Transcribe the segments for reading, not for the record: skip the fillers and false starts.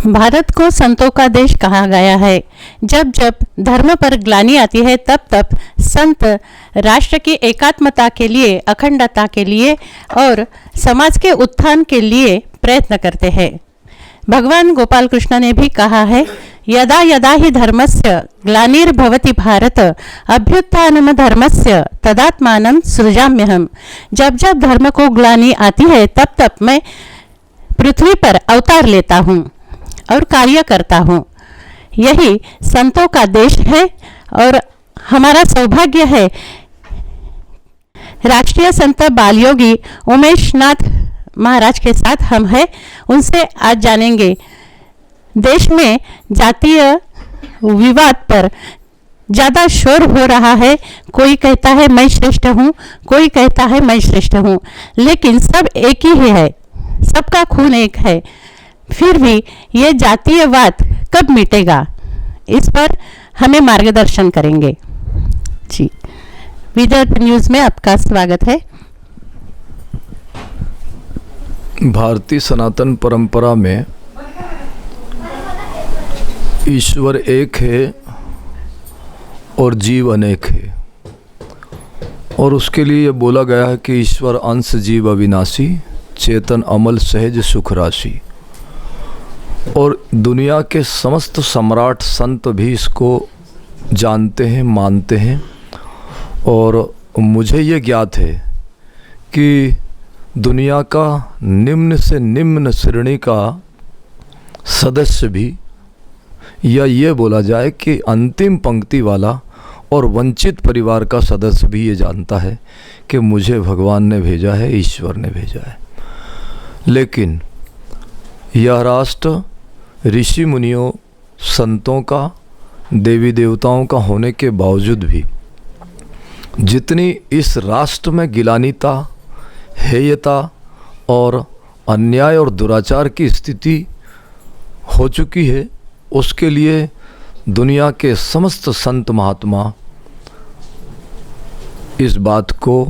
भारत को संतों का देश कहा गया है। जब जब धर्म पर ग्लानि आती है तब तब संत राष्ट्र की एकात्मता के लिए, अखंडता के लिए और समाज के उत्थान के लिए प्रयत्न करते हैं। भगवान गोपाल कृष्ण ने भी कहा है, यदा यदा ही धर्मस्य ग्लानिर्भवति भारत अभ्युत्थानम धर्मस्य तदात्मानं सृजाम्यहम्। जब जब धर्म को ग्लानि आती है तब तब मैं पृथ्वी पर अवतार लेता हूँ और कार्य करता हूँ। यही संतों का देश है और हमारा सौभाग्य है। राष्ट्रीय संत बालयोगी उमेश नाथ महाराज के साथ हम हैं, उनसे आज जानेंगे। देश में जातीय विवाद पर ज़्यादा शोर हो रहा है। कोई कहता है मैं श्रेष्ठ हूँ, कोई कहता है मैं श्रेष्ठ हूँ, लेकिन सब एक ही है, सबका खून एक है। फिर भी ये जातीयवाद कब मिटेगा, इस पर हमें मार्गदर्शन करेंगे। जी, विदर्भ न्यूज़ में आपका स्वागत है। भारतीय सनातन परंपरा में ईश्वर एक है और जीव अनेक है, और उसके लिए ये बोला गया है कि ईश्वर अंश जीव अविनाशी, चेतन अमल सहज सुख राशि। और दुनिया के समस्त सम्राट संत भी इसको जानते हैं, मानते हैं। और मुझे ये ज्ञात है कि दुनिया का निम्न से निम्न श्रेणी का सदस्य भी, या ये बोला जाए कि अंतिम पंक्ति वाला और वंचित परिवार का सदस्य भी ये जानता है कि मुझे भगवान ने भेजा है, ईश्वर ने भेजा है। लेकिन यह राष्ट्र ऋषि मुनियों, संतों का, देवी देवताओं का होने के बावजूद भी जितनी इस राष्ट्र में गिलानिता, हेयता और अन्याय और दुराचार की स्थिति हो चुकी है, उसके लिए दुनिया के समस्त संत महात्मा इस बात को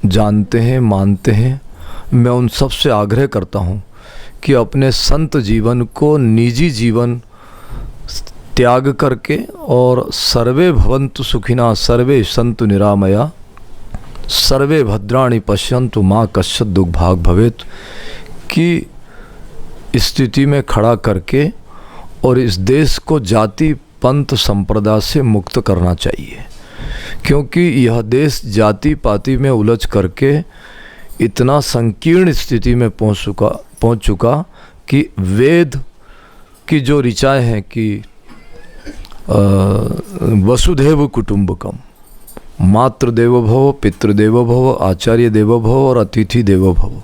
जानते हैं, मानते हैं। मैं उन सब से आग्रह करता हूँ कि अपने संत जीवन को निजी जीवन त्याग करके और सर्वे भवन्तु सुखिना सर्वे सन्तु निरामया सर्वे भद्राणि पश्यन्तु माँ कश्चित् दुर्भाग् भवेत् की स्थिति में खड़ा करके और इस देश को जाति पंथ संप्रदाय से मुक्त करना चाहिए। क्योंकि यह देश जाति पाति में उलझ करके इतना संकीर्ण स्थिति में पहुंच चुका कि वेद की जो ऋचाएँ हैं कि वसुधैव कुटुंबकम, मातृदेवो भव, पितृदेवो भव, आचार्य देवो भव और अतिथि देवो भव,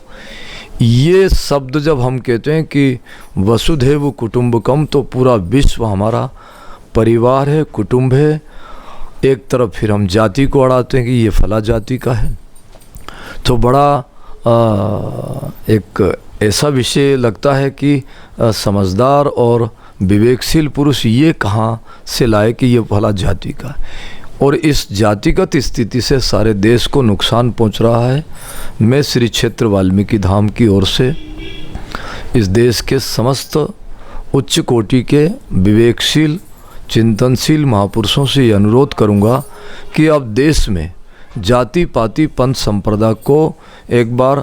ये शब्द जब हम कहते हैं कि वसुधैव कुटुंबकम, तो पूरा विश्व हमारा परिवार है, कुटुंब है। एक तरफ फिर हम जाति को अड़ाते हैं कि ये फला जाति का है। तो बड़ा एक ऐसा विषय लगता है कि समझदार और विवेकशील पुरुष ये कहाँ से लाए कि ये फला जाति का है। और इस जातिगत स्थिति से सारे देश को नुकसान पहुंच रहा है। मैं श्री क्षेत्र वाल्मीकि धाम की ओर से इस देश के समस्त उच्च कोटि के विवेकशील, चिंतनशील महापुरुषों से ये अनुरोध करूंगा कि अब देश में जाति पाति पंथ संप्रदाय को एक बार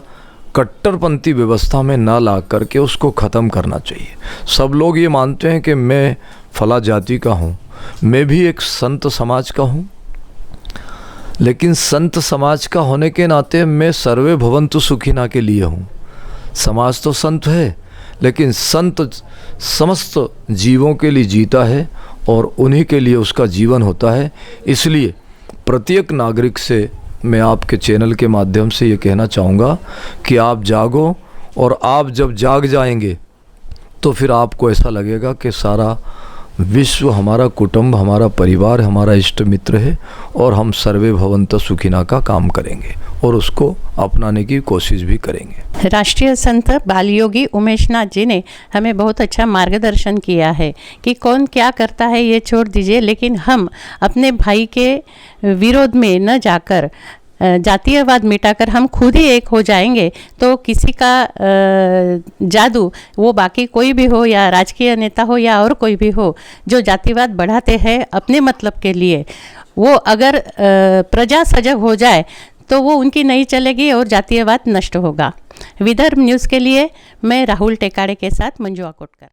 कट्टरपंथी व्यवस्था में ना ला करके उसको ख़त्म करना चाहिए। सब लोग ये मानते हैं कि मैं फला जाति का हूँ, मैं भी एक संत समाज का हूँ, लेकिन संत समाज का होने के नाते मैं सर्वे भवन्तु सुखिना के लिए हूँ। समाज तो संत है, लेकिन संत समस्त जीवों के लिए जीता है और उन्हीं के लिए उसका जीवन होता है। इसलिए प्रत्येक नागरिक से मैं आपके चैनल के माध्यम से ये कहना चाहूँगा कि आप जागो, और आप जब जाग जाएंगे तो फिर आपको ऐसा लगेगा कि सारा विश्व हमारा कुटुंब, हमारा परिवार, हमारा इष्ट मित्र है और हम सर्वे भवन्तु सुखिना का काम करेंगे और उसको अपनाने की कोशिश भी करेंगे। राष्ट्रीय संत बालयोगी उमेश नाथ जी ने हमें बहुत अच्छा मार्गदर्शन किया है कि कौन क्या करता है ये छोड़ दीजिए, लेकिन हम अपने भाई के विरोध में न जाकर जातीयवाद मिटाकर हम खुद ही एक हो जाएंगे तो किसी का जादू, वो बाकी कोई भी हो या राजकीय नेता हो या और कोई भी हो, जो जातिवाद बढ़ाते हैं अपने मतलब के लिए, वो अगर प्रजा सजग हो जाए तो वो उनकी नहीं चलेगी और जातीयवाद नष्ट होगा। विदर्भ न्यूज़ के लिए मैं राहुल टेकाड़े के साथ मंजू आकोटकर।